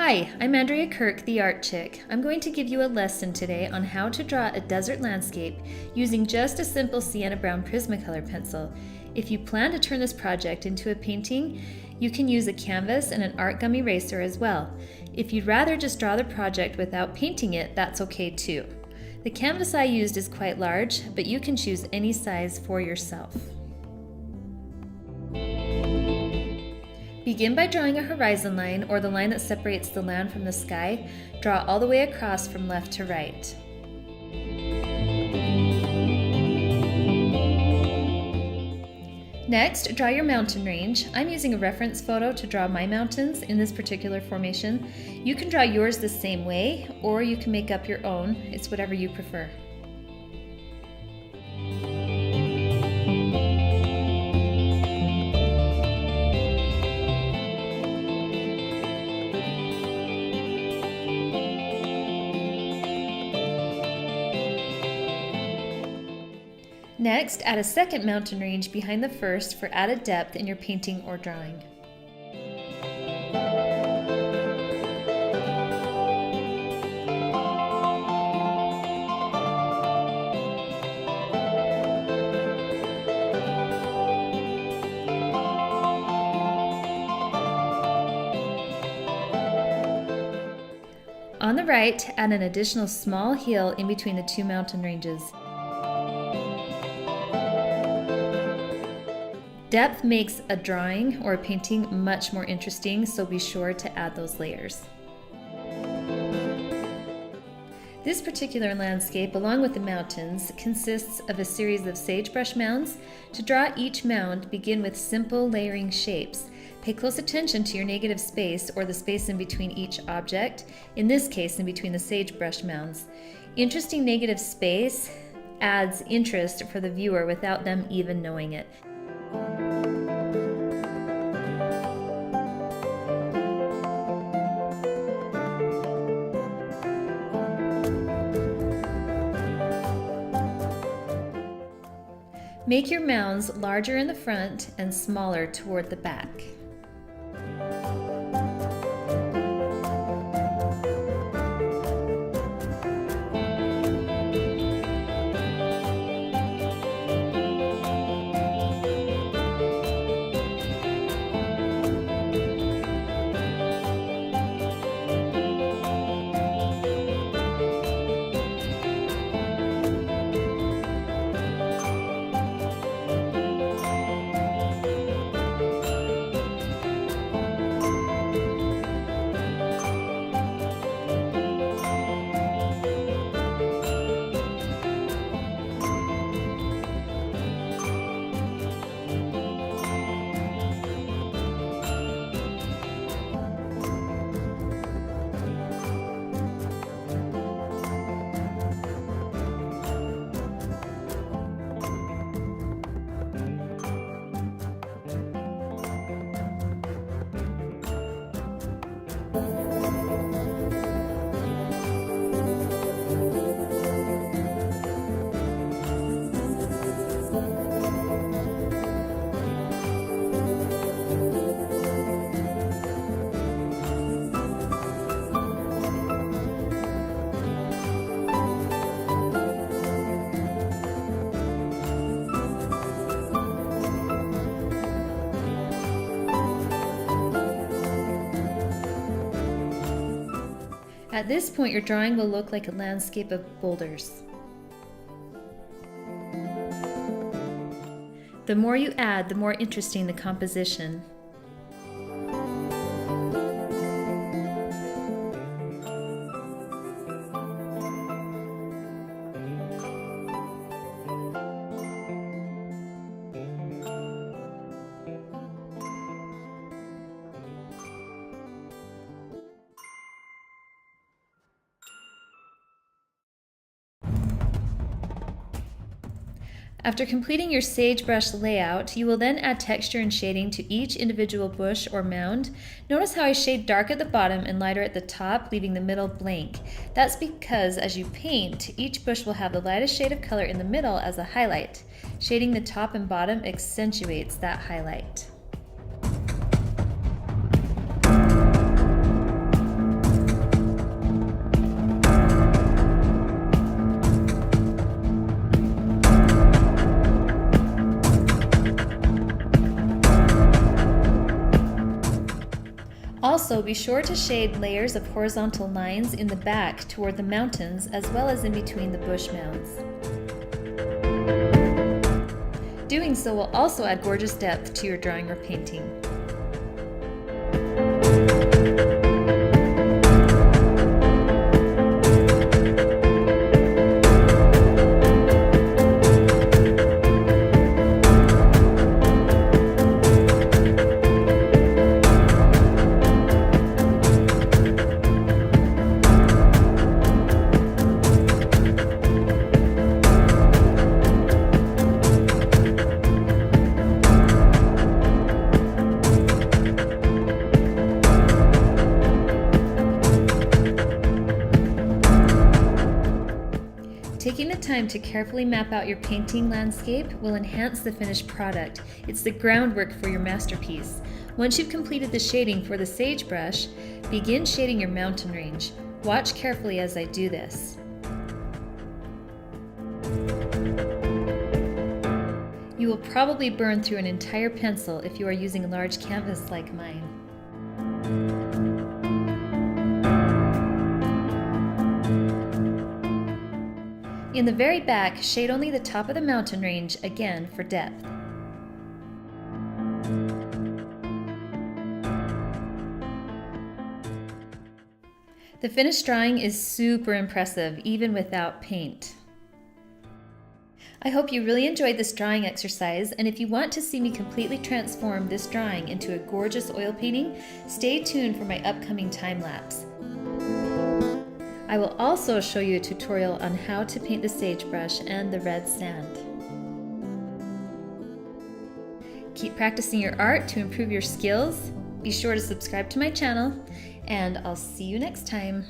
Hi, I'm Andrea Kirk, the Art Chick. I'm going to give you a lesson today on how to draw a desert landscape using just a simple sienna brown Prismacolor pencil. If you plan to turn this project into a painting, you can use a canvas and an art gum eraser as well. If you'd rather just draw the project without painting it, that's okay too. The canvas I used is quite large, but you can choose any size for yourself. Begin by drawing a horizon line, or the line that separates the land from the sky. Draw all the way across from left to right. Next, draw your mountain range. I'm using a reference photo to draw my mountains in this particular formation. You can draw yours the same way, or you can make up your own. It's whatever you prefer. Next, add a second mountain range behind the first for added depth in your painting or drawing. On the right, add an additional small hill in between the two mountain ranges. Depth makes a drawing or a painting much more interesting, so be sure to add those layers. This particular landscape, along with the mountains, consists of a series of sagebrush mounds. To draw each mound, begin with simple layering shapes. Pay close attention to your negative space, or the space in between each object, in this case in between the sagebrush mounds. Interesting negative space adds interest for the viewer without them even knowing it. Make your mounds larger in the front and smaller toward the back. At this point, your drawing will look like a landscape of boulders. The more you add, the more interesting the composition. After completing your sagebrush layout, you will then add texture and shading to each individual bush or mound. Notice how I shade dark at the bottom and lighter at the top, leaving the middle blank. That's because as you paint, each bush will have the lightest shade of color in the middle as a highlight. Shading the top and bottom accentuates that highlight. Also, be sure to shade layers of horizontal lines in the back toward the mountains as well as in between the bush mounds. Doing so will also add gorgeous depth to your drawing or painting. Taking the time to carefully map out your painting landscape will enhance the finished product. It's the groundwork for your masterpiece. Once you've completed the shading for the sagebrush, begin shading your mountain range. Watch carefully as I do this. You will probably burn through an entire pencil if you are using a large canvas like mine. In the very back, shade only the top of the mountain range, again for depth. The finished drawing is super impressive, even without paint. I hope you really enjoyed this drawing exercise, and if you want to see me completely transform this drawing into a gorgeous oil painting, stay tuned for my upcoming time lapse. I will also show you a tutorial on how to paint the sagebrush and the red sand. Keep practicing your art to improve your skills. Be sure to subscribe to my channel, and I'll see you next time.